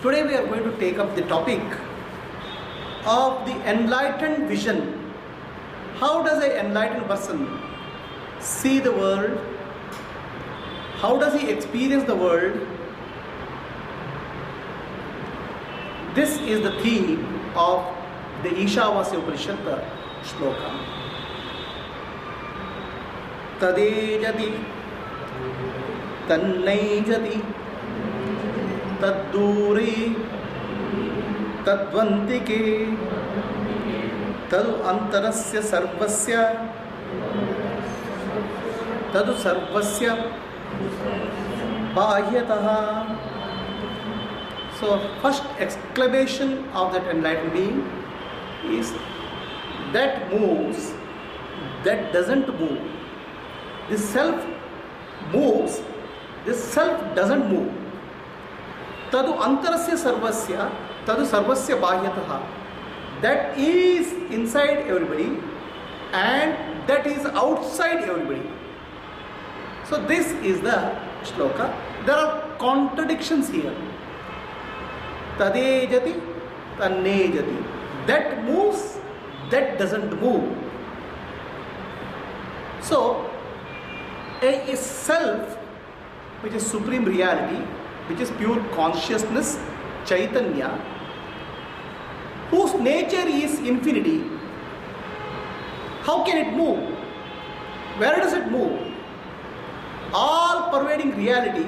Today we are going to take up the topic of the enlightened vision. How does an enlightened person see the world? How does he experience the world? This is the theme of the Ishavasya Upanishad shloka. Tadejati Tannejati Tadduri Tadvantike Tadu Antarasya Sarvasya Tadu Sarvasya Bahyataha. So first exclamation of that enlightened being is that moves, that doesn't move. The self moves, the self doesn't move. Tadu antarasya sarvasya, tadu sarvasya bahyataha. That is inside everybody and that is outside everybody. So this is the shloka. There are contradictions here. Tadejati, tannejati. That moves, that doesn't move. So, a self, which is supreme reality, which is pure consciousness, Chaitanya, whose nature is infinity, how can it move? Where does it move? All pervading reality,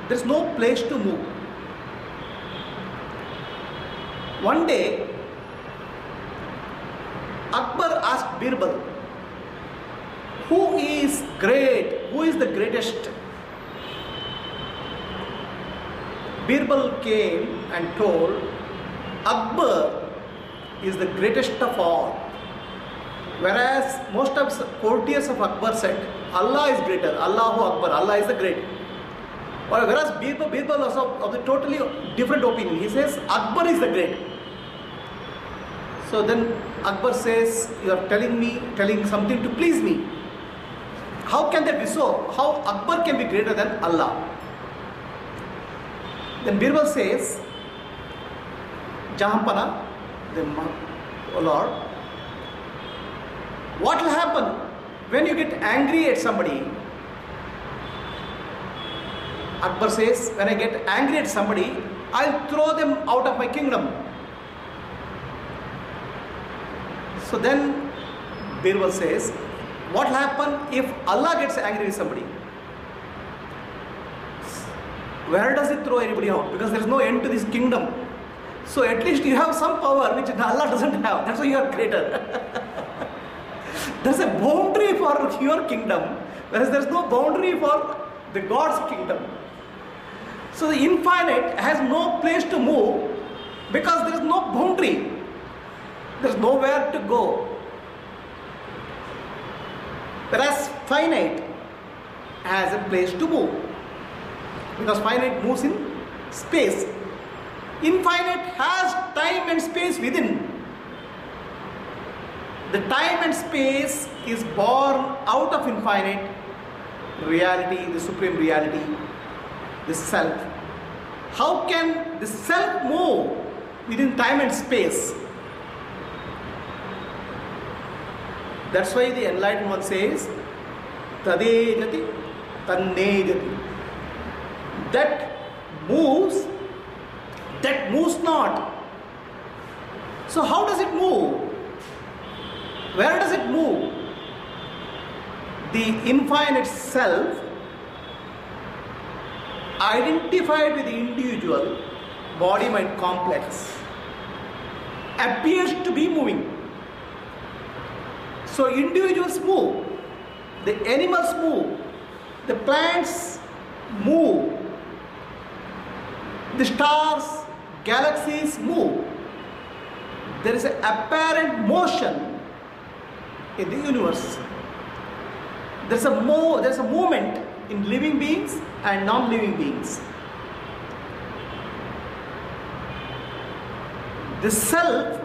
there is no place to move. One day, Akbar asked Birbal, who is great? Who is the greatest? Birbal came and told, Akbar is the greatest of all. Whereas most of the courtiers of Akbar said, Allah is greater, Allahu Akbar, Allah is the great. Whereas Birbal was of the totally different opinion. He says, Akbar is the great. So then Akbar says, you are telling something to please me. How can that be so? How Akbar can be greater than Allah? Then Birbal says, Jahanpana, O Lord, what will happen when you get angry at somebody? Akbar says, when I get angry at somebody, I'll throw them out of my kingdom. So then Birbal says, what will happen if Allah gets angry with somebody? Where does it throw anybody out? Because there is no end to this kingdom. So at least you have some power which Allah doesn't have. That's why you are greater. There's a boundary for your kingdom, whereas there is no boundary for the God's kingdom. So the infinite has no place to move because there is no boundary. There is nowhere to go. Whereas finite has a place to move. Because finite moves in space. Infinite has time and space within. The time and space is born out of infinite reality, the supreme reality, the self. How can the self move within time and space? That's why the enlightened one says, Tadejati, Tannejati. That moves not. So how does it move? Where does it move? The infinite self, identified with the individual body-mind complex, appears to be moving. So individuals move, the animals move, the plants move, the stars, galaxies move. There is an apparent motion in the universe. There's a movement in living beings and non-living beings. The self,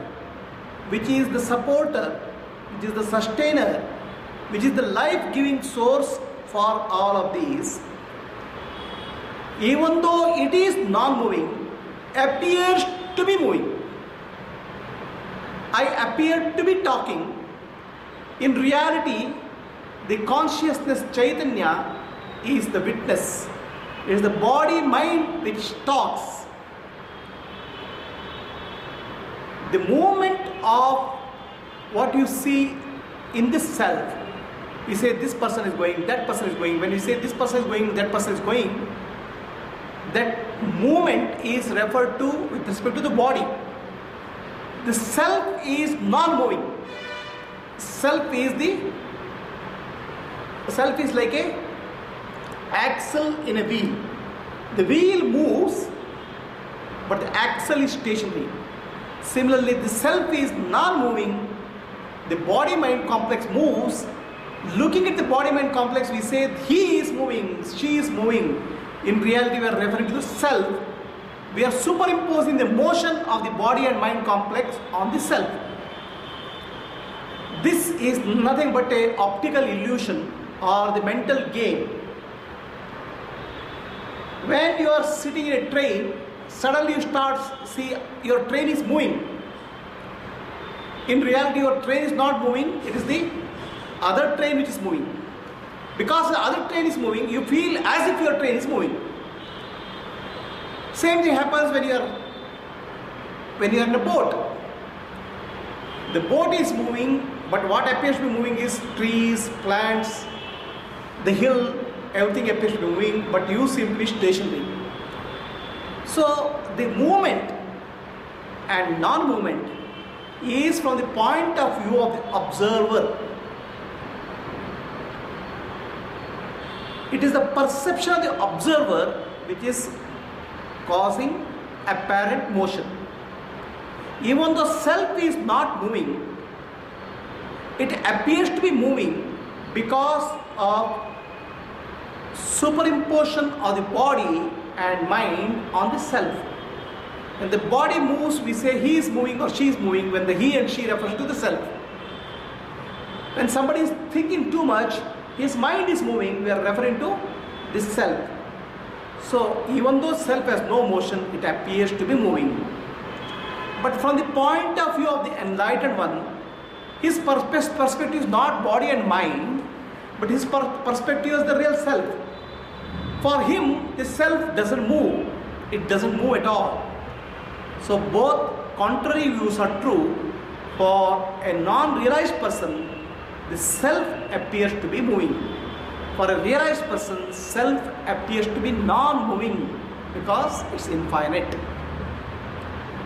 which is the supporter, which is the sustainer, which is the life-giving source for all of these, even though it is non-moving, appears to be moving. I appear to be talking. In reality, the consciousness Chaitanya is the witness. It is the body mind which talks. The movement of what you see in this self, we say this person is going, that person is going. When we say this person is going, that person is going, that movement is referred to with respect to the body. The self is non-moving. Self is like a axle in a wheel. The wheel moves, but the axle is stationary. Similarly, the self is non-moving. The body-mind complex moves. Looking at the body-mind complex, we say he is moving, she is moving. In reality, we are referring to the self. We are superimposing the motion of the body and mind complex on the self. This is nothing but an optical illusion or the mental game. When you are sitting in a train, suddenly you start see your train is moving. In reality, your train is not moving, it is the other train which is moving. Because the other train is moving, you feel as if your train is moving. Same thing happens when you are in a boat. The boat is moving, but what appears to be moving is trees, plants, the hill, everything appears to be moving, but you simply stationary. So the movement and non-movement is from the point of view of the observer. It is the perception of the observer which is causing apparent motion. Even though self is not moving, it appears to be moving because of superimposition of the body and mind on the self. When the body moves, we say he is moving or she is moving, when the he and she refers to the self. When somebody is thinking too much, his mind is moving, we are referring to this self. So even though self has no motion, it appears to be moving. But from the point of view of the enlightened one, his perspective is not body and mind, but his perspective is the real self. For him, the self doesn't move. It doesn't move at all. So both contrary views are true. For a non-realized person, the self appears to be moving. For a realized person, self appears to be non-moving because it's infinite.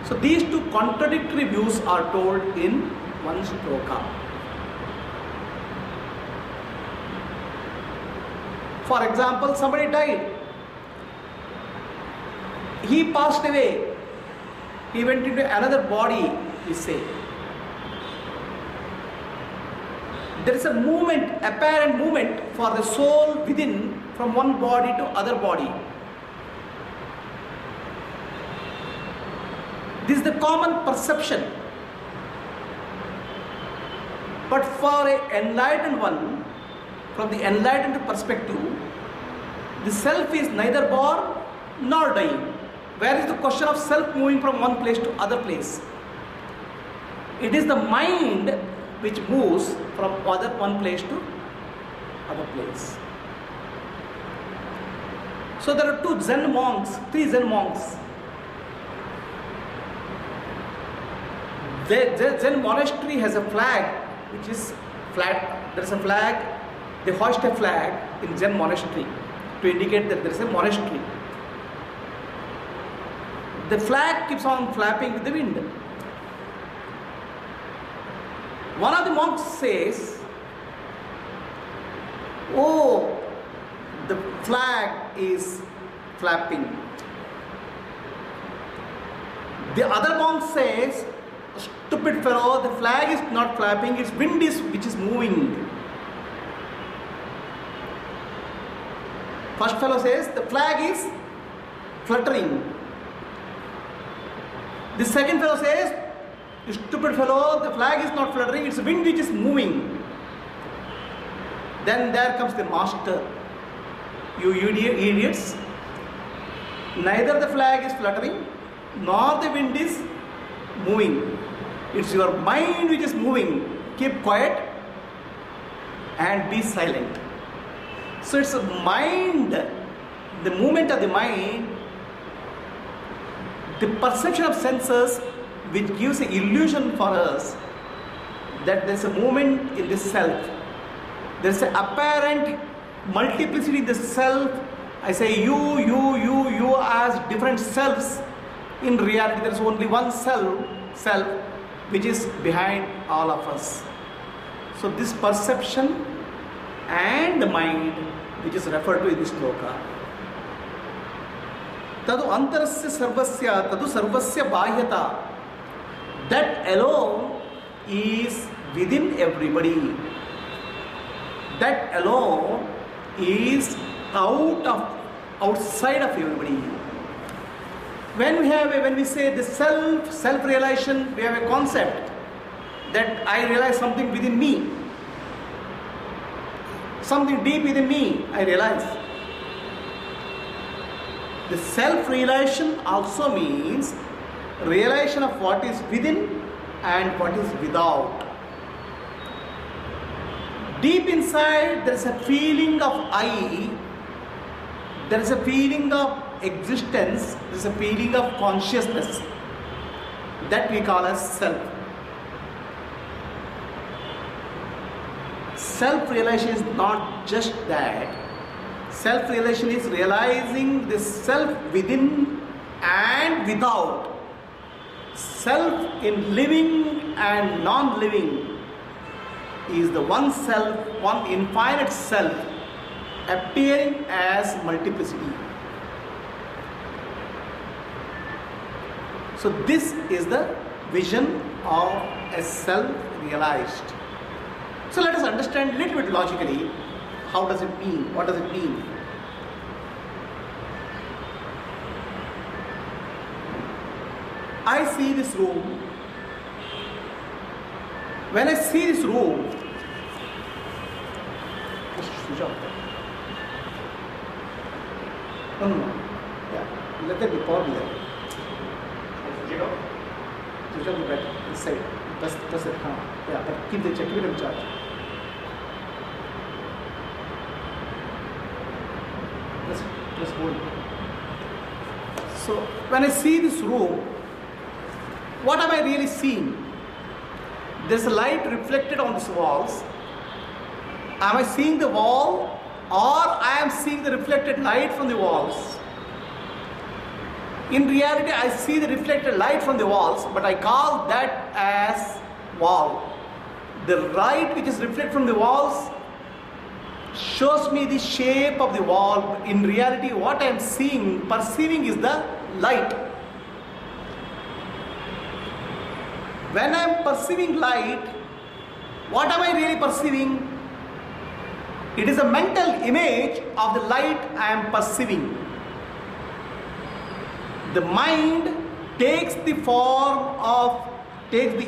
So these two contradictory views are told in one shloka. For example, somebody died. He passed away. He went into another body, we say. There is a movement, apparent movement for the soul within from one body to other body. This is the common perception. But for an enlightened one, from the enlightened perspective, the self is neither born nor dying. Where is the question of self moving from one place to other place? It is the mind which moves from one place to other place. So there are three Zen monks. The Zen monastery has a flag which is flat. There is a flag, they hoist a flag in Zen monastery to indicate that there is a monastery. The flag keeps on flapping with the wind. One of the monks says, "Oh, the flag is flapping." The other monk says, "Stupid fellow, the flag is not flapping, it's wind which is moving." First fellow says, "The flag is fluttering." The second fellow says, "You stupid fellow, the flag is not fluttering, it's wind which is moving." Then there comes the master. "You idiots, neither the flag is fluttering nor the wind is moving. It's your mind which is moving. Keep quiet and be silent. So it's a mind, the movement of the mind, the perception of senses which gives an illusion for us that there's a movement in this self. There's an apparent multiplicity in the self. I say you as different selves. In reality, there is only one self which is behind all of us. So this perception and the mind which is referred to in this sloka. Tadu antarasya sarvasya tadu sarvasya bahyata. That alone is within everybody. That alone is outside of everybody. When we say the self-realization, we have a concept that I realize something within me. Something deep within me, I realize. The self-realization also means realization of what is within and what is without. Deep inside, there is a feeling of I, there is a feeling of existence, there is a feeling of consciousness that we call as self. Self-realization is not just that. Self-realization is realizing the self within and without. Self in living and non-living is the one self, one infinite self appearing as multiplicity. So this is the vision of a self-realized. So let us understand a little bit logically, how does it mean? What does it mean? I see this room. When I see this room, just switch off. No. Yeah, let there be power be there. Switch off the battery inside. Press it. Yeah, but keep it in charge. Just hold it. So when I see this room, what am I really seeing? There's a light reflected on these walls. Am I seeing the wall, or I am seeing the reflected light from the walls? In reality, I see the reflected light from the walls, but I call that as wall. The light which is reflected from the walls shows me the shape of the wall. In reality, what I am seeing, perceiving is the light. When I am perceiving light, what am I really perceiving? It is a mental image of the light I am perceiving. The mind takes the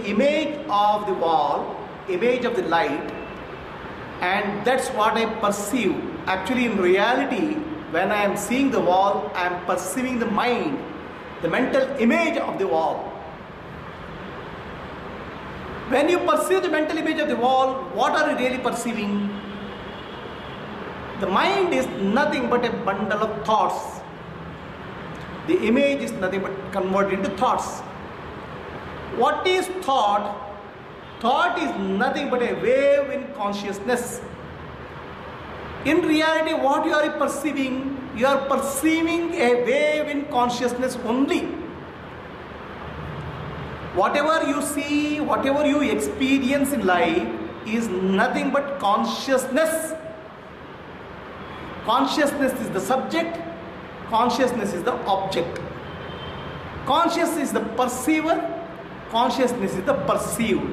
image of the wall, image of the light, and that's what I perceive. Actually, in reality, when I am seeing the wall, I am perceiving the mind, the mental image of the wall. When you perceive the mental image of the wall, what are you really perceiving? The mind is nothing but a bundle of thoughts. The image is nothing but converted into thoughts. What is thought? Thought is nothing but a wave in consciousness. In reality, what you are perceiving? You are perceiving a wave in consciousness only. Whatever you see, whatever you experience in life is nothing but consciousness. Consciousness is the subject, consciousness is the object. Consciousness is the perceiver, consciousness is the perceived.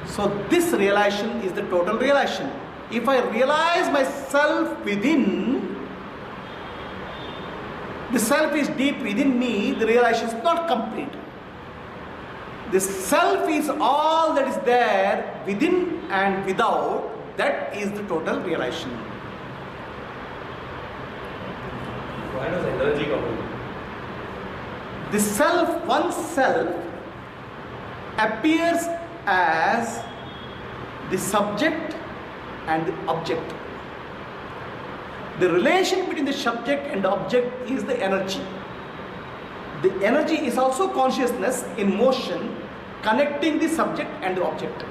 So this realization is the total realization. If I realize myself within, the self is deep within me, the realization is not complete. The self is all that is there within and without, that is the total realization. Why does energy come in? The self, one self, appears as the subject and the object. The relation between the subject and the object is the energy. The energy is also consciousness in motion, connecting the subject and the object.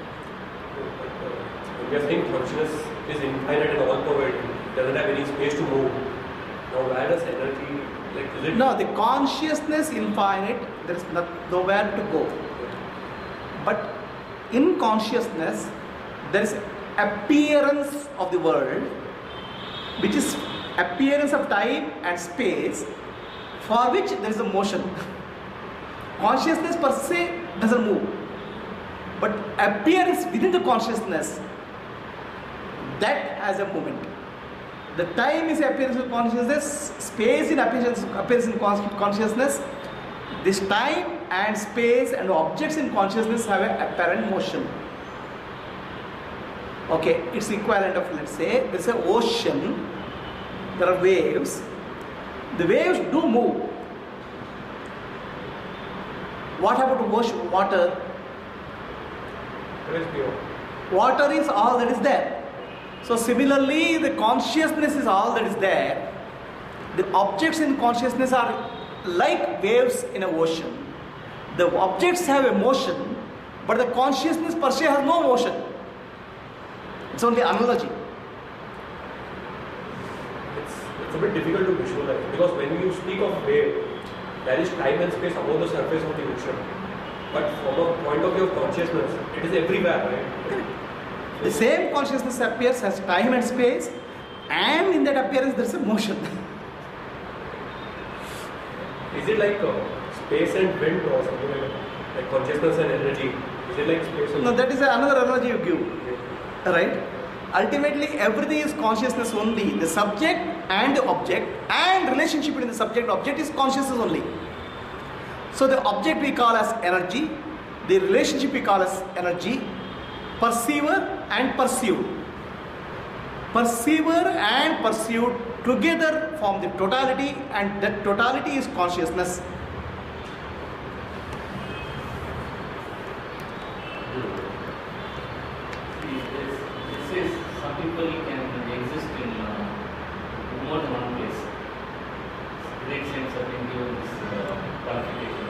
We are saying consciousness is infinite and all-pervading, doesn't have any space to move. Now, where does energy, like, is it? No, the consciousness infinite, there is nowhere to go. But in consciousness, there is appearance of the world, which is appearance of time and space, for which there is a motion. Consciousness per se doesn't move, but appearance within the consciousness, that has a movement. The time is appearance of consciousness, space in appearance in consciousness. This time and space and objects in consciousness have an apparent motion. Okay, it's equivalent of, let's say, there's an ocean, there are waves. The waves do move. What about water? It is pure. Water is all that is there. So similarly, the consciousness is all that is there. The objects in consciousness are like waves in an ocean. The objects have a motion, but the consciousness per se has no motion. It's only analogy. It's a bit difficult to visualize, because when you speak of wave, there is time and space above the surface of the ocean. But from a point of view of consciousness, it is everywhere, right? Correct. The same consciousness appears as time and space, and in that appearance there is a motion. Is it like space and wind or something like consciousness and energy? Is it like space and No, that is another analogy you give. Right? Ultimately, everything is consciousness only. The subject and the object, and relationship between the subject and object is consciousness only. So the object we call as energy, the relationship we call as energy, perceiver and perceived. Perceiver and perceived together form the totality, and that totality is consciousness. This is, some people can exist in more than one place. Great sense of being given this qualification.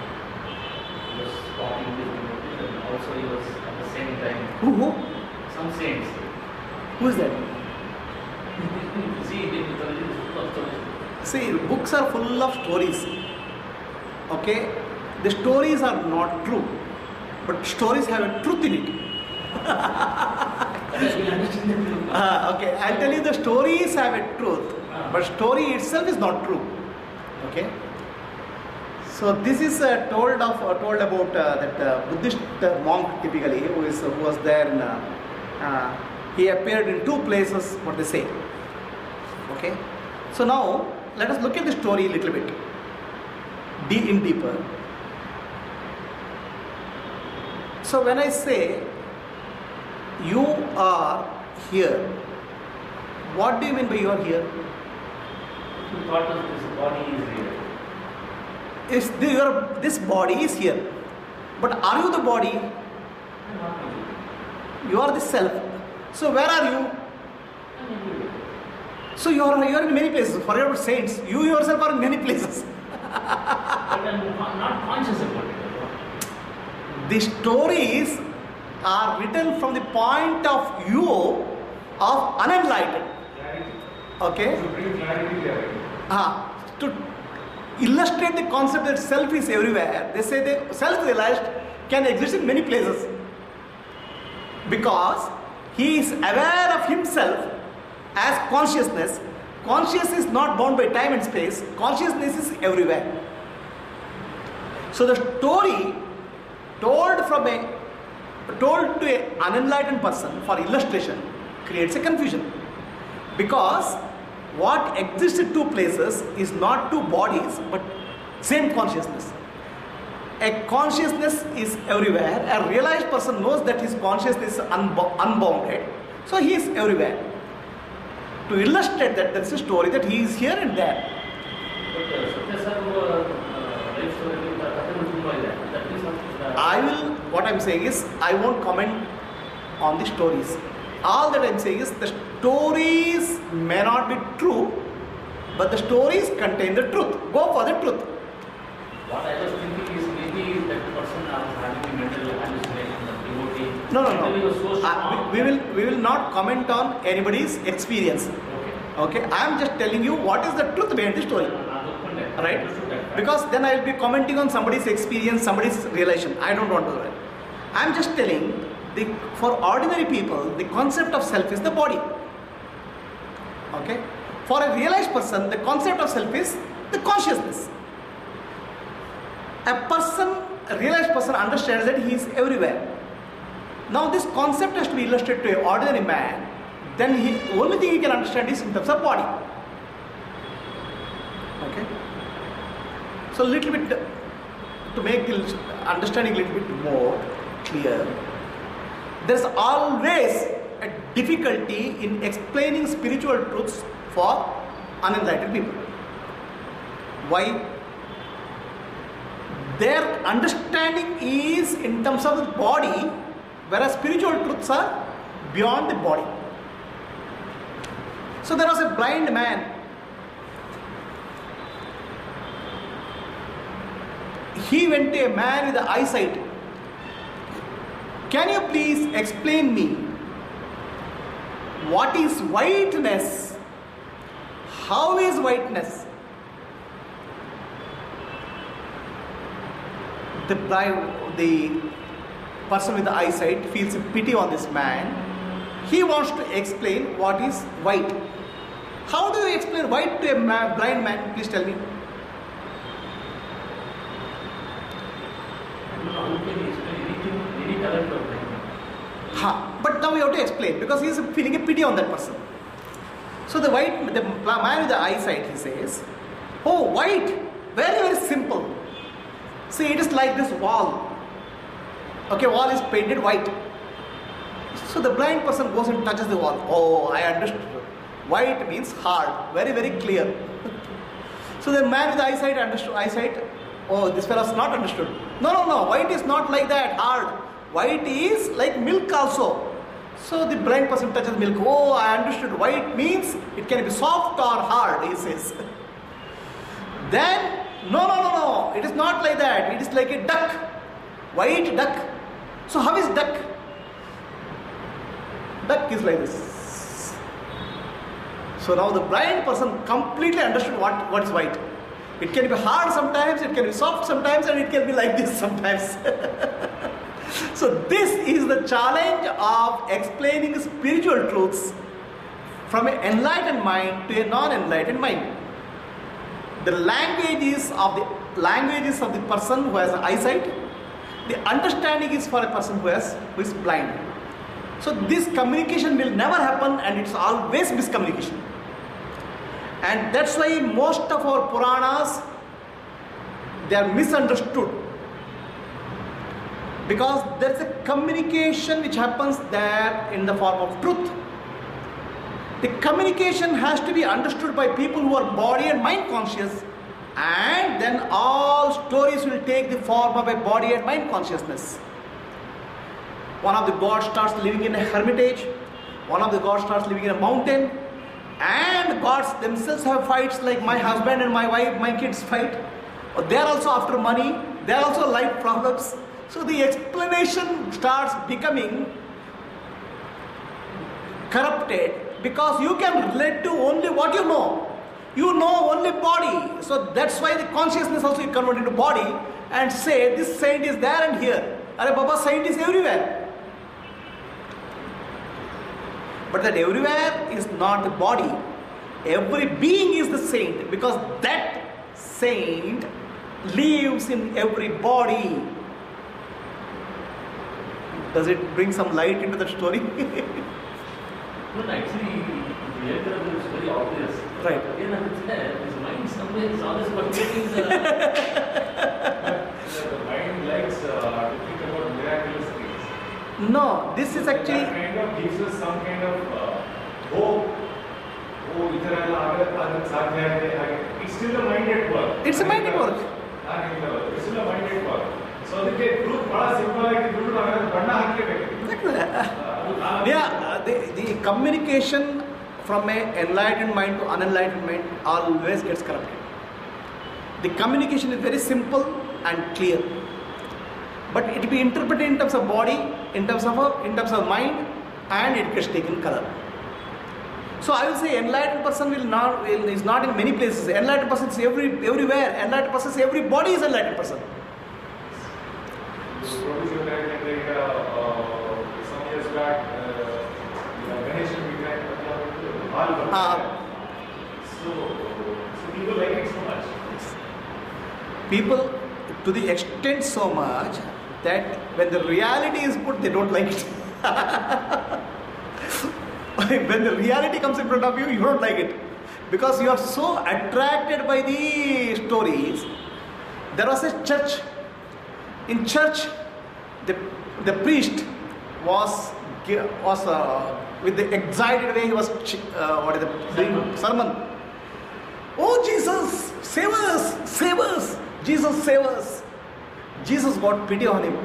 He was talking to him, and also he was at the same time. Who? Some saints. Who is that? See, the mythology is full of stories. See, books are full of stories. Okay? The stories are not true, but stories have a truth in it. Okay, I'll tell you, the stories have a truth, but story itself is not true. Okay? So this is told about that Buddhist monk typically who was there in, he appeared in two places, what they say. Okay? So now let us look at the story a little bit deeper. So when I say you are here, what do you mean by you are here? You thought that this body is real. This body is here, but are you the body? Not really. You are the self. So where are you? I'm everywhere. So you are in many places. Forget about saints. You yourself are in many places. But I'm not conscious about it. The stories are written from the point of view of unenlightened. clarity? Okay? To bring clarity there. To illustrate the concept that self is everywhere, they say the self-realized can exist in many places because he is aware of himself as consciousness. Consciousness is not bound by time and space. Consciousness is everywhere. So the story told to an unenlightened person for illustration creates a confusion, because what exists in two places is not two bodies but same consciousness. A consciousness is everywhere. A realized person knows that his consciousness is unbounded, so he is everywhere. To illustrate that, that's a story that he is here and there. But Satya Sir, life story What I'm saying is, I won't comment on the stories. All that I'm saying is, the stories may not be true, but the stories contain the truth. Go for the truth. What I was thinking is maybe that person was having a mental hallucination, the devotee. No. Mentally was so strong. We will not comment on anybody's experience. Okay, I am just telling you what is the truth behind the story. Right? Because then I will be commenting on somebody's experience, somebody's realization. I don't want to do that. I am just telling, for ordinary people, the concept of self is the body. Okay? For a realized person, the concept of self is the consciousness. A realized person understands that he is everywhere. Now this concept has to be illustrated to an ordinary man. Then the only thing he can understand is in terms of body. Okay? So little bit, to make the understanding a little bit more clear, there's always a difficulty in explaining spiritual truths for unenlightened people. Why? Their understanding is in terms of the body, whereas spiritual truths are beyond the body. So there was a blind man. He went to a man with the eyesight. Can you please explain me what is whiteness? How is whiteness? The person with the eyesight feels pity on this man. He wants to explain what is white. How do you explain white to a blind man? Please tell me. How can you explain anything, any talent of blind? But now we have to explain, because he is feeling a pity on that person. So the man with the eyesight, he says, oh, white, very, very simple. See, it is like this wall. Okay, wall is painted white. So the blind person goes and touches the wall. Oh, I understood. White means hard, very, very clear. So the man with the eyesight, oh, this fellow is not understood. No, white is not like that, hard. White is like milk also. So the blind person touches milk. Oh, I understood. White means it can be soft or hard, he says. Then, no, it is not like that. It is like a duck. White duck. So how is duck? Duck is like this. So now the blind person completely understood what is white. It can be hard sometimes, it can be soft sometimes, and it can be like this sometimes. So this is the challenge of explaining spiritual truths from an enlightened mind to a non-enlightened mind. The languages of the person who has eyesight, the understanding is for a person who is blind. So this communication will never happen, and it's always miscommunication. And that's why most of our Puranas, they are misunderstood. Because there's a communication which happens there in the form of truth. The communication has to be understood by people who are body and mind conscious, and then all stories will take the form of a body and mind consciousness. One of the gods starts living in a hermitage, one of the gods starts living in a mountain, and gods themselves have fights like my husband and my wife, my kids fight. They are also after money, they are also life problems. So the explanation starts becoming corrupted, because you can relate to only what you know. You know only body. So that's why the consciousness also you convert into body and say this saint is there and here. Arey Baba, saint is everywhere. But that everywhere is not the body. Every being is the saint, because that saint lives in every body. Does it bring some light into the story? No, actually, the Elder is very obvious. Right. Again, I would say his mind somewhere is always permeating the. The mind likes to think about miraculous things. No, this is actually. That kind of gives us some kind of hope. Oh, it's still a mind at work. It's a mind at work. It's still a mind at work. So ಅದಕ್ಕೆ truth ಬಹಳ simple ಆಗಿ truth ನಾವು ಬಣ್ಣ ಹಾಕಲೇಬೇಕು. Yeah, the communication from a enlightened mind to unenlightened mind always gets corrupted. The communication is very simple and clear, but it will be interpreted in terms of body, in terms of mind, and it gets taken color. So I will say enlightened person is not in many places. Enlightened person is everywhere. Enlightened person is everybody is enlightened person. Some years back, Ganesh so people like it so much. People to the extent so much that when the reality is put, they don't like it. When the reality comes in front of you, you don't like it because you are so attracted by the stories. There was a church. In church, the priest was with the excited way he was doing sermon. Oh Jesus, save us, save us! Jesus, save us! Jesus got pity on him.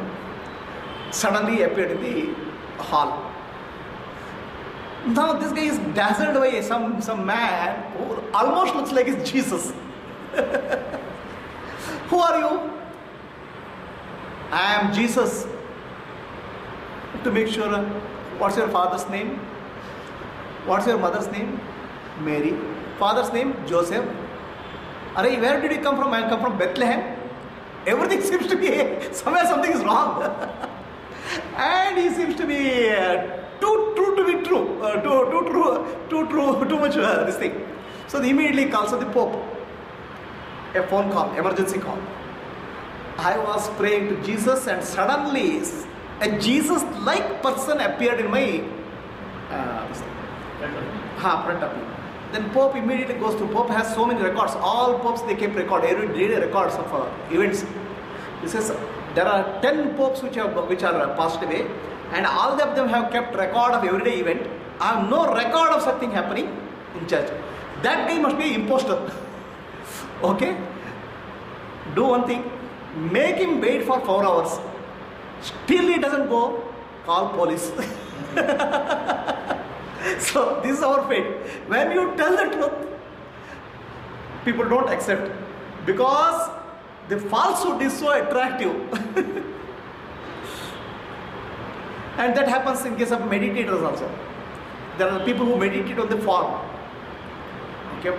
Suddenly appeared in the hall. Now this guy is dazzled by some man who almost looks like it's Jesus. Who are you? I am Jesus. To make sure, what's your father's name? What's your mother's name? Mary. Father's name? Joseph. Arey, where did you come from? I come from Bethlehem. Everything seems to be, somewhere something is wrong. And he seems to be too true to be true. Too much this thing. So he immediately calls up the Pope. A phone call, emergency call. I was praying to Jesus and suddenly a Jesus-like person appeared in my front of me. Then Pope immediately goes to, Pope has so many records. All popes, they keep every day records of events. He says there are 10 popes which are passed away, and all of them have kept record of everyday event. I have no record of such thing happening in church. That guy must be an imposter. Okay? Do one thing. Make him wait for 4 hours. Still he doesn't go, call police. So this is our fate. When you tell the truth, people don't accept because the falsehood is so attractive. And that happens in case of meditators also. There are people who meditate on the form. Okay.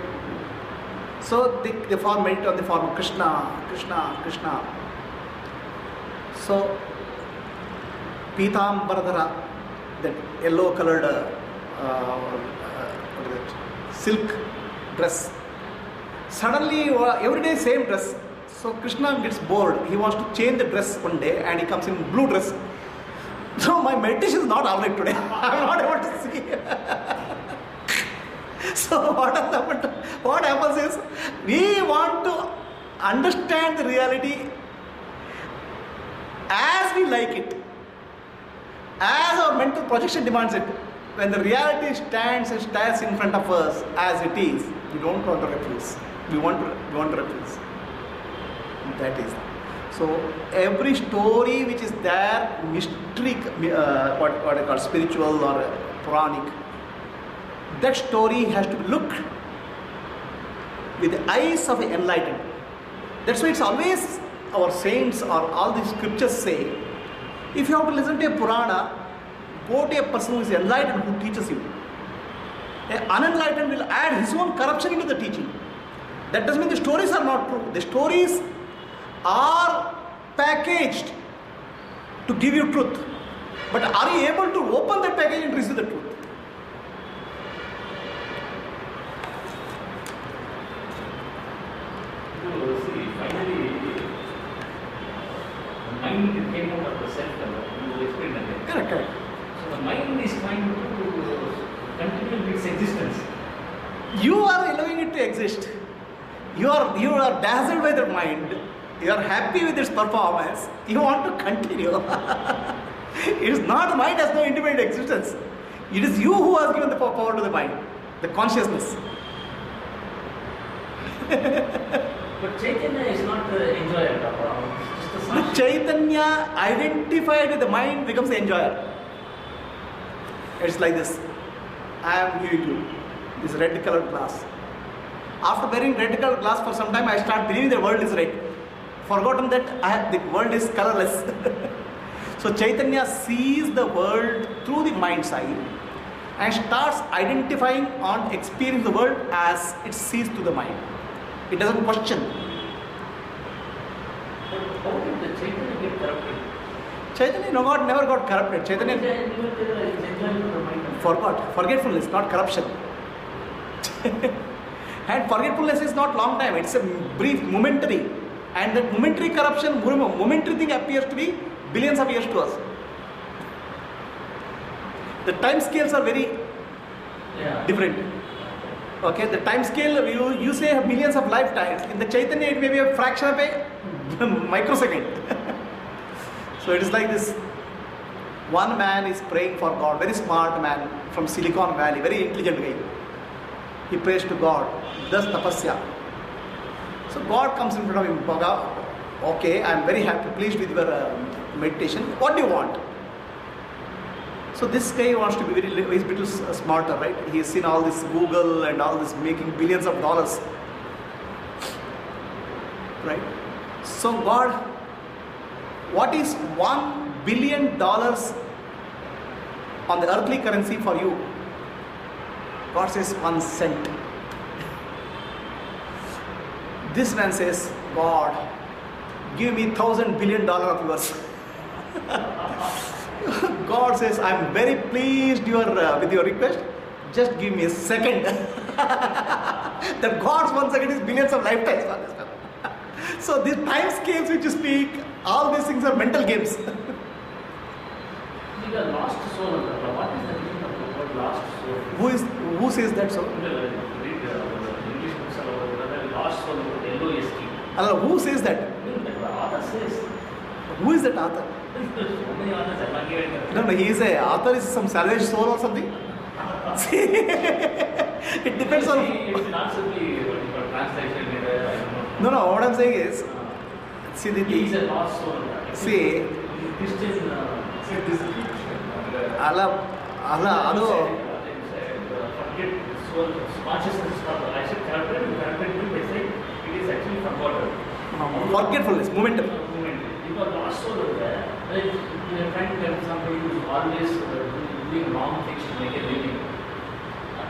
So they meditate on the form of Krishna, Krishna, Krishna. So Pitambaradhara, that yellow colored silk dress. Suddenly, every day same dress. So Krishna gets bored. He wants to change the dress one day, and he comes in blue dress. So my meditation is not alright today. I'm not able to see. So what happens is, we want to understand the reality as we like it, as our mental projection demands it. When the reality stands and stares in front of us as it is, we don't want to refuse. We want to refuse. That is. So every story which is there, mystery, what I call spiritual or Puranic, that story has to be looked with the eyes of the enlightened. That's why it's always our saints or all the scriptures say, if you have to listen to a Purana, go to a person who is enlightened, who teaches you. An unenlightened will add his own corruption into the teaching. That doesn't mean the stories are not true. The stories are packaged to give you truth. But are you able to open that package and receive the truth? See, finally, the mind came out of the self, you explained that. Correct. So the mind is trying to continue its existence. You are allowing it to exist. You are dazzled by the mind. You are happy with its performance. You want to continue. It is not the mind has no independent existence. It is you who has given the power to the mind, the consciousness. But Chaitanya is not enjoyable. It's just a The Chaitanya identified with the mind becomes the enjoyer. It's like this. I am giving you this red colored glass. After wearing red colored glass for some time, I start believing the world is red. Forgotten that the world is colorless. So Chaitanya sees the world through the mind's eye and starts identifying on experiencing the world as it sees to the mind. It doesn't question. But how did the Chaitanya get corrupted? Chaitanya never got corrupted. Chaitanya forgetfulness, not corruption. And forgetfulness is not long time, it's a brief, momentary. And that momentary corruption, momentary thing appears to be billions of years to us. The time scales are very different. Okay, the time scale, you say millions of lifetimes. In the Chaitanya, it may be a fraction of a microsecond. So it is like this. One man is praying for God, very smart man from Silicon Valley, very intelligent guy. He prays to God, does tapasya. So God comes in front of him, Bhaga, okay, I am very happy, pleased with your meditation. What do you want? So this guy wants to be he's a bit smarter, right? He has seen all this Google and all this making billions of dollars. Right? So God, what is $1 billion on the earthly currency for you? God says 1 cent. This man says, God, give me $1,000 billion of yours. God says, I am very pleased with your request. Just give me a second. That God's 1 second is billions of lifetimes for this fellow. So these time scales which you speak, all these things are mental games. The lost soul, what is the meaning of the word lost soul? Who says that so? Read English books about the lost soul, LOST. Allah, who says that? The author says. Who is that author? So many authors are not given. No, he is a author is some salvage soul or something. See, it depends on. It's not simply what you call translation. I don't know. No. What I'm saying is, see He is a lost soul. See, Christian. Allah, Forget soul consciousness. I should correct it by saying it is actually forgotten. forgetfulness, momentum. Because lost soul is there. Like you are trying to get somebody who is always doing wrong things to make a living.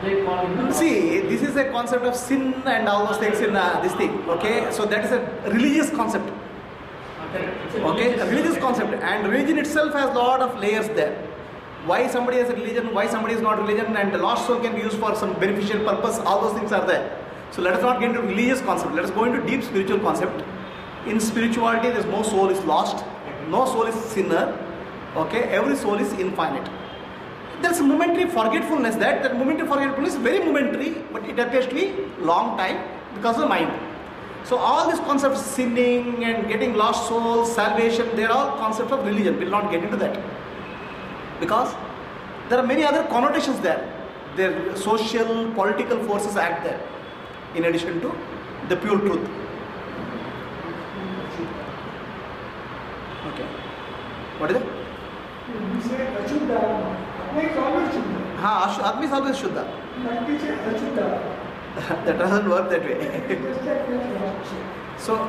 They call him. See, this is a concept of sin and all those things in this thing. Okay, so that is a religious concept. Okay, a religious concept, and religion itself has a lot of layers there. Why somebody has a religion, why somebody is not religion, and the lost soul can be used for some beneficial purpose, all those things are there. So let us not get into religious concept, let us go into deep spiritual concept. In spirituality, there is no soul is lost, no soul is sinner, okay, every soul is infinite. There is a momentary forgetfulness, that momentary forgetfulness is very momentary, but it appears to be long time because of the mind. So all these concepts, sinning and getting lost souls, salvation, they are all concepts of religion. We will not get into that. Because there are many other connotations there. Their social, political forces act there, in addition to the pure truth. Okay. What is it? We say Ashuddha. Atma is always Shuddha. Atma is always Shuddha. Like we say Ashuddha. That doesn't work that way. Just like that lost soul. So,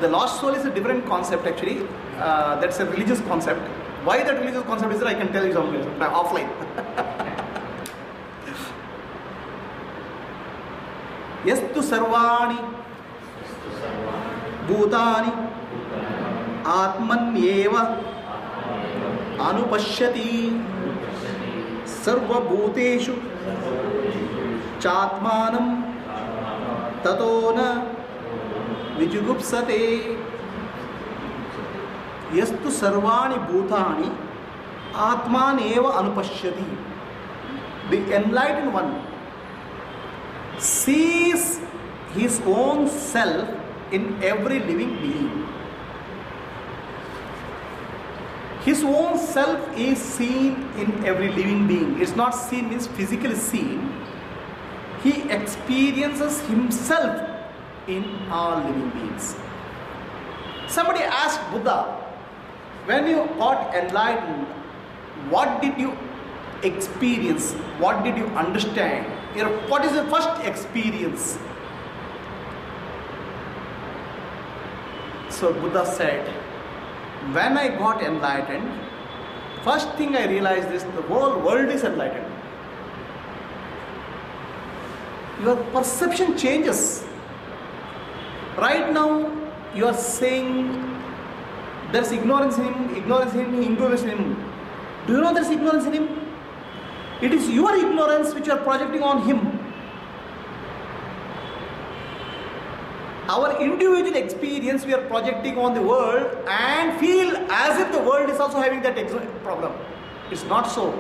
the lost soul is a different concept actually. That's a religious concept. Why that religious concept is there, I can tell you sometime offline. Yastu sarvani bhutani atmanyeva anupashyati sarva bhuteshu chatmanam tato na vijugupsate. Yastu sarvani bhutani atman eva anupashyati. The enlightened one sees his own self in every living being. His own self is seen in every living being. It's not seen means physically seen. He experiences himself in all living beings. Somebody asked Buddha, when you got enlightened, what did you experience? What did you understand? What is the first experience? So Buddha said, when I got enlightened, first thing I realized is the whole world is enlightened. Your perception changes. Right now, you are saying there's ignorance in him, ignorance in him. Do you know there's ignorance in him? It is your ignorance which you are projecting on him. Our individual experience we are projecting on the world and feel as if the world is also having that problem. It's not so.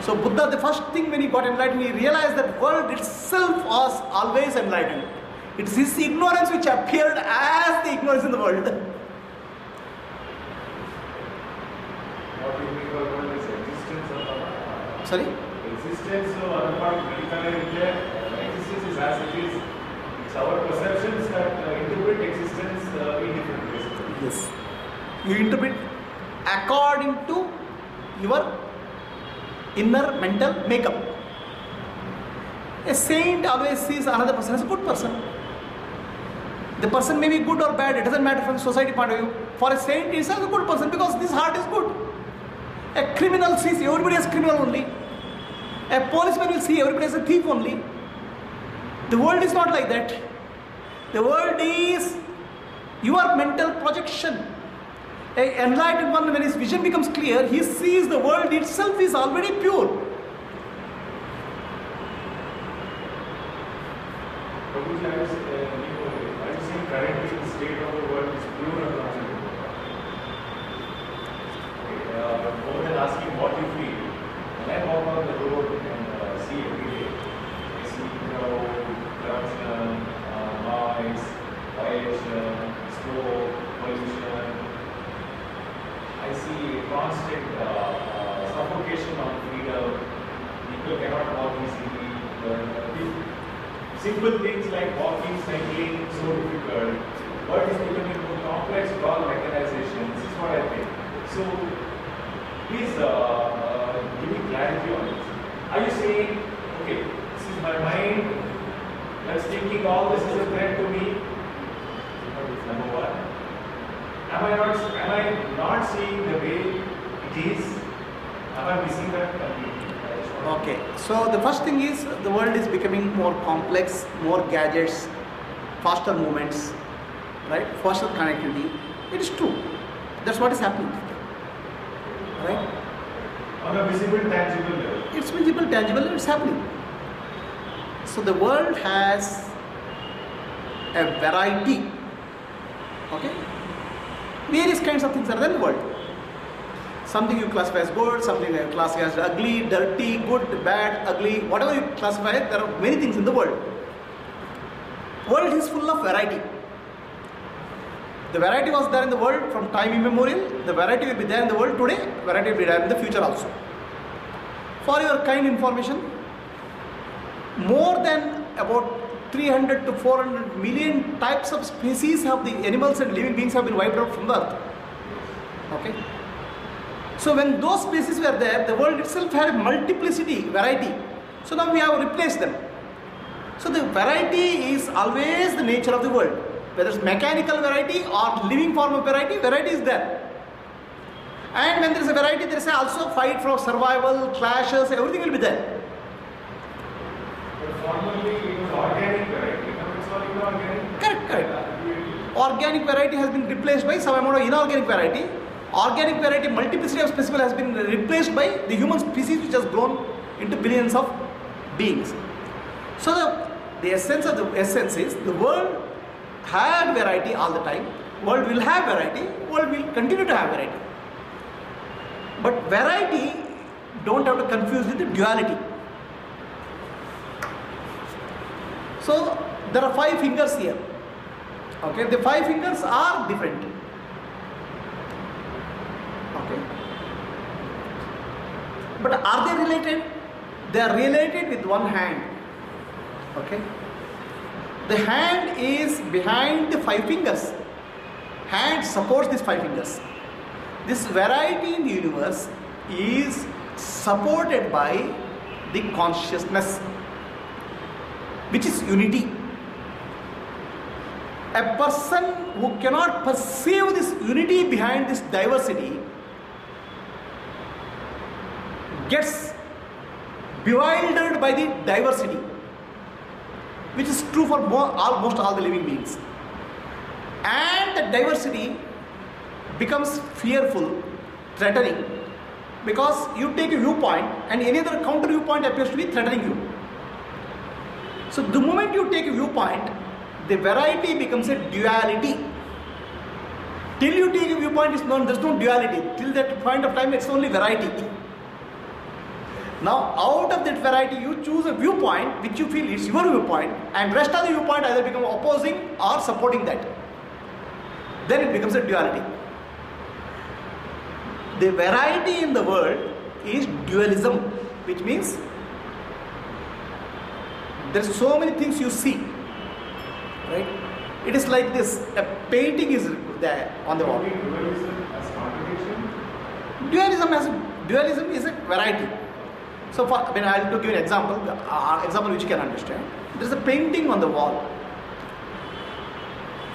So Buddha, the first thing when he got enlightened, he realized that world itself was always enlightened. It's his ignorance which appeared as the ignorance in the world. What do you mean by world is existence of Sorry? existence of other part existence is as it is. It's our perceptions that interpret existence in different ways. Yes. You interpret according to your inner mental makeup. A saint always sees another person as a good person. The person may be good or bad, it doesn't matter from the society point of view. For a saint, he is a good person because this heart is good. A criminal sees everybody as criminal only. A policeman will see everybody as a thief only. The world is not like that. The world is your mental projection. An enlightened one, when his vision becomes clear, he sees the world itself is already pure. Prabhuji, I was saying currently the state of the world is pure and constant. More than asking what you feel, when I walk on the road and see every day, I see crowd, corruption, noise, violation, smoke, pollution. I see constant suffocation on freedom. People cannot walk easily. Simple things like walking, cycling, so difficult. What is becoming more complex with all mechanization? This is what I think. So, please give me clarity on this. Are you saying, okay, this is my mind that's thinking all this is a threat to me? Number one. Am I not seeing the way it is? Am I missing that completely? Okay, so the first thing is the world is becoming more complex, more gadgets, faster movements, right? Faster connectivity. It is true. That's what is happening, right? On a visible, tangible level. It's visible, tangible, it's happening. So the world has a variety, okay? Various kinds of things are there in the world. Something you classify as good, something you classify as ugly, dirty, good, bad, ugly, whatever you classify, there are many things in the world. World is full of variety. The variety was there in the world from time immemorial. The variety will be there in the world today. Variety will be there in the future also. For your kind information, more than about 300 to 400 million types of species of the animals and living beings have been wiped out from the earth. Okay. So when those species were there, the world itself had a multiplicity, variety. So now we have replaced them. So the variety is always the nature of the world. Whether it's mechanical variety or living form of variety, variety is there. And when there is a variety, there is also fight for survival, clashes, everything will be there. But formerly it was organic variety. Now it's all inorganic. Correct. Organic variety has been replaced by some amount of inorganic variety. Organic variety, multiplicity of species has been replaced by the human species which has grown into billions of beings. So the essence is the world had variety all the time. World will have variety. World will continue to have variety. But variety don't have to confuse with the duality. So there are 5 fingers here. Okay, the 5 fingers are different. Okay. But are they related? They are related with one hand. Okay. The hand is behind the 5 fingers. hand supports these 5 fingers. This variety in the universe is supported by the consciousness, which is unity. A person who cannot perceive this unity behind this diversity gets bewildered by the diversity, which is true for almost all the living beings. And the diversity becomes fearful, threatening, because you take a viewpoint and any other counter viewpoint appears to be threatening you. So the moment you take a viewpoint, the variety becomes a duality. Till you take a viewpoint, there's no duality. Till that point of time, it's only variety. Now, out of that variety, you choose a viewpoint which you feel is your viewpoint, and rest of the viewpoint either become opposing or supporting that. Then it becomes a duality. The variety in the world is dualism, which means there's so many things you see, right? It is like this, a painting is there on the wall. Dualism as contradiction? Dualism is a variety. So I'll give you an example which you can understand. There's a painting on the wall.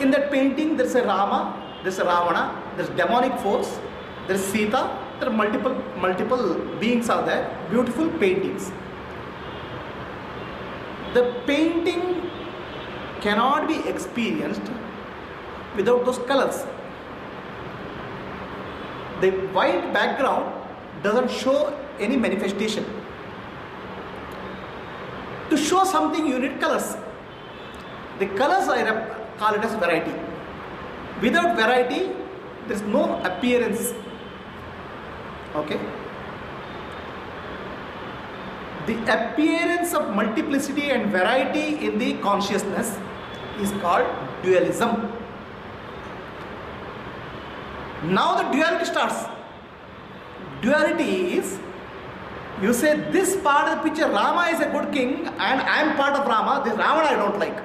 In that painting, there's a Rama, there's a Ravana, there's demonic force, there's Sita, there are multiple beings are there, beautiful paintings. The painting cannot be experienced without those colors. The white background doesn't show any manifestation. To show something, you need colors. The colors I call it as variety. Without variety, there is no appearance. Okay? The appearance of multiplicity and variety in the consciousness is called dualism. Now the duality starts. Duality is, you say this part of the picture, Rama is a good king and I am part of Rama, this Ravana I don't like.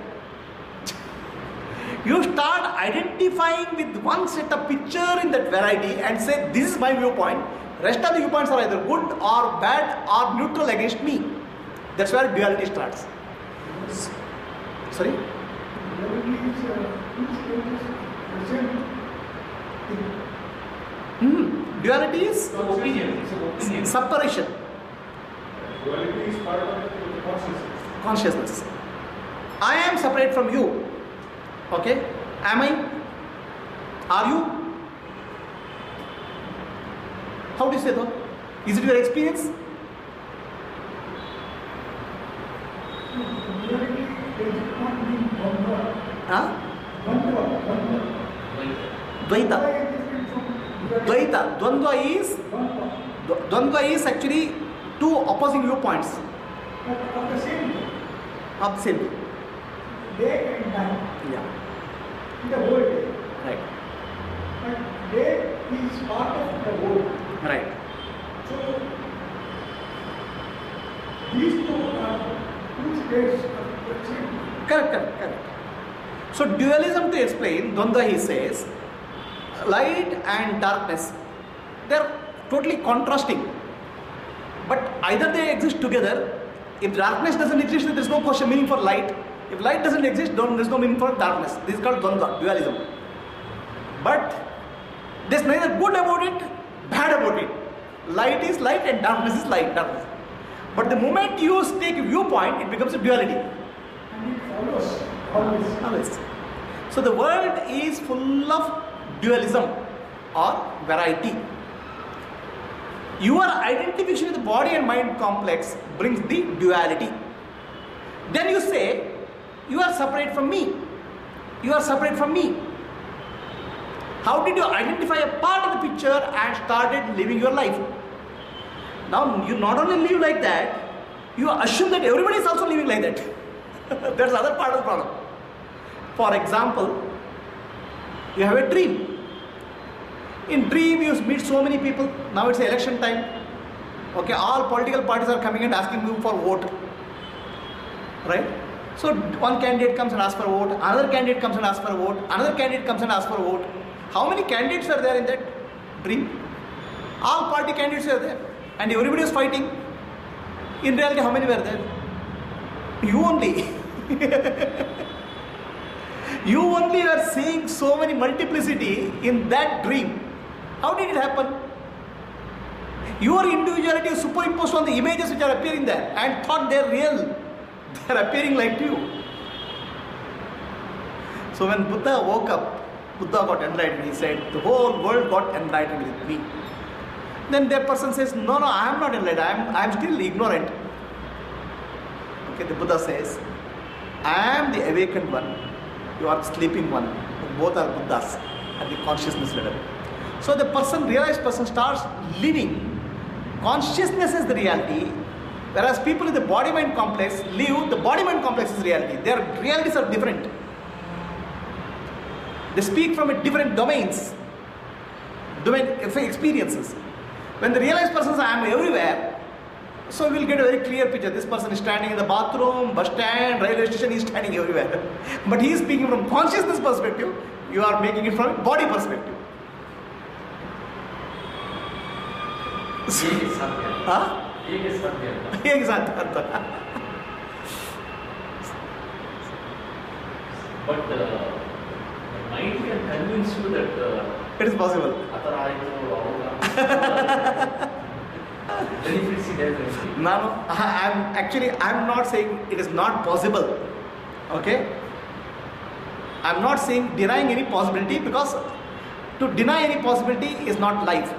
You start identifying with one set of picture in that variety and say this is my viewpoint, rest of the viewpoints are either good or bad or neutral against me. That's where duality starts. Sorry? Duality is each status present Duality is Opinion. It's an opinion. separation. Duality is part of the Consciousness. I am separate from you. Okay? Am I? Are you? How do you say that? Is it your experience? duality does not mean Dvandva. Huh? Dvandva. Dvaita. Why is different from duality? Dvaita. Dvandva. Dvandva is actually two opposing viewpoints But of the same thing. of the same. Day and night. Yeah. In the whole day. Right. But day is part of the whole. Right. So these two are two states of the same. Correct. So dualism, to explain, Dvandva, he says, light and darkness, they are totally contrasting. But either they exist together. If darkness doesn't exist, there is no question meaning for light. If light doesn't exist, there is no meaning for darkness. This is called Dvandva, dualism. But there is neither good about it, bad about it. Light is light and darkness is darkness. But the moment you take a viewpoint, it becomes a duality. And it follows always. Always. So the world is full of dualism or variety. Your identification with the body and mind complex brings the duality. Then you say, you are separate from me. You are separate from me. How did you identify a part of the picture and started living your life? Now you not only live like that, you assume that everybody is also living like that. That's the other part of the problem. For example, you have a dream. In dream you meet so many people. Now it's election time. Okay, all political parties are coming and asking you for vote. Right? So one candidate comes and asks for a vote, another candidate comes and asks for a vote, another candidate comes and asks for a vote. How many candidates were there in that dream? All party candidates were there. And everybody was fighting. In reality, how many were there? You only. You only are seeing so many multiplicity in that dream. How did it happen? Your individuality is superimposed on the images which are appearing there and thought they are real. They are appearing like you. So when Buddha woke up, Buddha got enlightened. He said, the whole world got enlightened with me. Then that person says, no, I am not enlightened. I am still ignorant. Okay, the Buddha says, I am the awakened one. You are the sleeping one. Both are Buddhas at the consciousness level. So the realized person starts living. Consciousness is the reality, whereas people in the body-mind complex live, the body-mind complex is reality. Their realities are different. They speak from a different domain experiences. When the realized person says, I am everywhere, so we will get a very clear picture. This person is standing in the bathroom, bus stand, railway station, he is standing everywhere. But he is speaking from consciousness perspective, you are making it from a body perspective. Huh? Exactly. But the mind can convince you that It is possible. benefits it as Now, I'm not saying it is not possible. Okay? I'm not saying denying any possibility, because to deny any possibility is not life.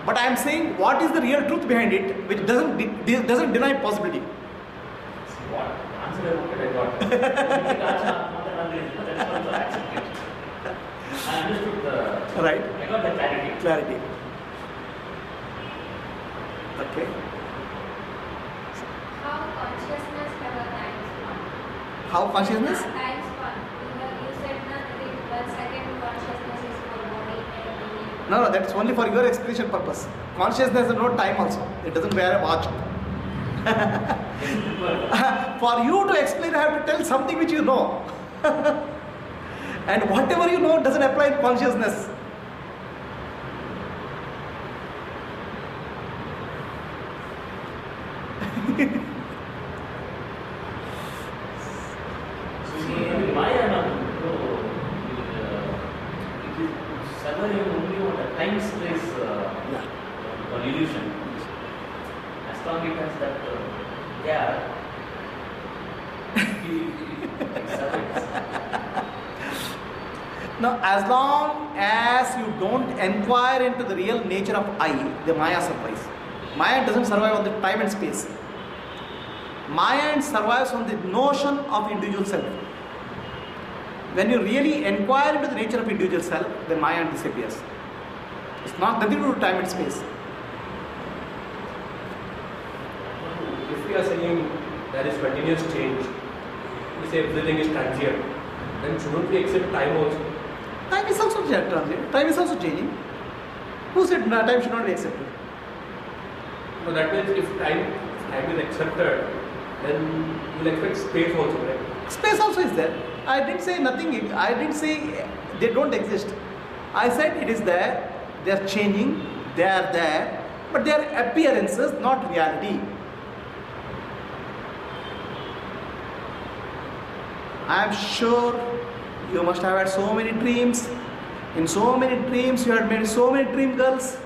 But I am saying what is the real truth behind it, which doesn't deny possibility. What answer I wanted, I got. That's also accepted. I understood the. Right. I got the clarity. Clarity. Okay. How consciousness have a time span? How consciousness? Time span. You said that 1 second consciousness is for body and No, that's only for your explanation purpose. Consciousness has no time also. It doesn't wear a watch. For you to explain, I have to tell something which you know. And whatever you know doesn't apply in consciousness. See, Maya, it is surviving only on the time space or illusion. As long as it has that gap, it survives. Now, as long as you don't inquire into the real nature of I, the Maya survives. Maya doesn't survive on the time and space. Maya survives on the notion of individual self. When you really inquire into the nature of individual self, then Maya disappears. It's nothing to do with time and space. If we are saying there is continuous change, we say everything is transient, then shouldn't we accept time also? Time is also transient. Time is also changing. Who said time should not be accepted? So that means if time is accepted, then you will expect space also, right? Space also is there. I didn't say nothing. I didn't say they don't exist. I said it is there. They are changing. They are there. But they are appearances, not reality. I am sure you must have had so many dreams. In so many dreams, you had made so many dream girls.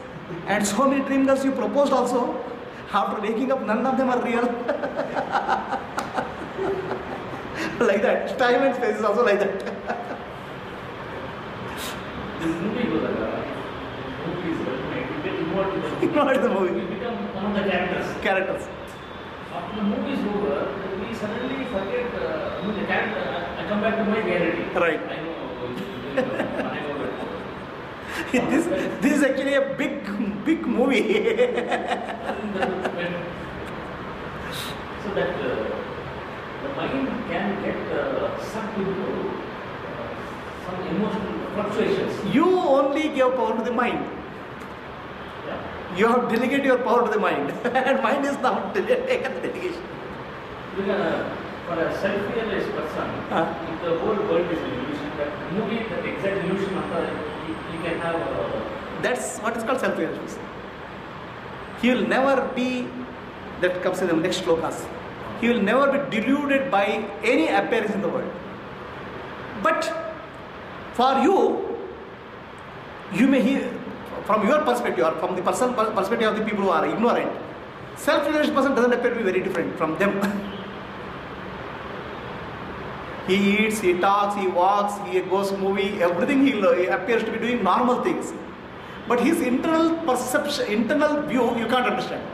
And so many dream girls you proposed also. After waking up, none of them are real. Like that. Time and space is also like that. This movie goes like movie is ultimate. You get involved in the movie. Involved in the movie. You become one of the characters. Characters. After the movie is over, we suddenly forget the character. I come back to my reality. Right. I know. I know that. This is actually a big movie. So that the mind can get sucked into some emotional fluctuations. You only give power to the mind. Yeah. You have delegated your power to the mind. And mind is not taken the delegation. Because for a self-realized person, if the whole world is an illusion, that movie, that exact illusion, can have That's what is called self-realization. He will never be, that comes in the next shlokas, he will never be deluded by any appearance in the world. But for you, you may hear, from your perspective or from the personal perspective of the people who are ignorant, self-realized person doesn't appear to be very different from them. He eats, he talks, he walks, he goes movie, everything he appears to be doing normal things. But his internal perception, internal view, you can't understand.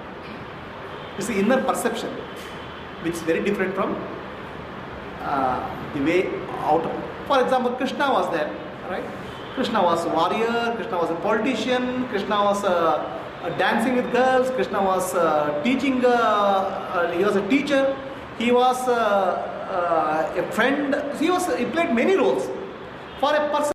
It's the inner perception, which is very different from the way out. For example, Krishna was there, right? Krishna was a warrior, Krishna was a politician, Krishna was dancing with girls, Krishna was teaching, he was a teacher, he was a friend, he played many roles. For a person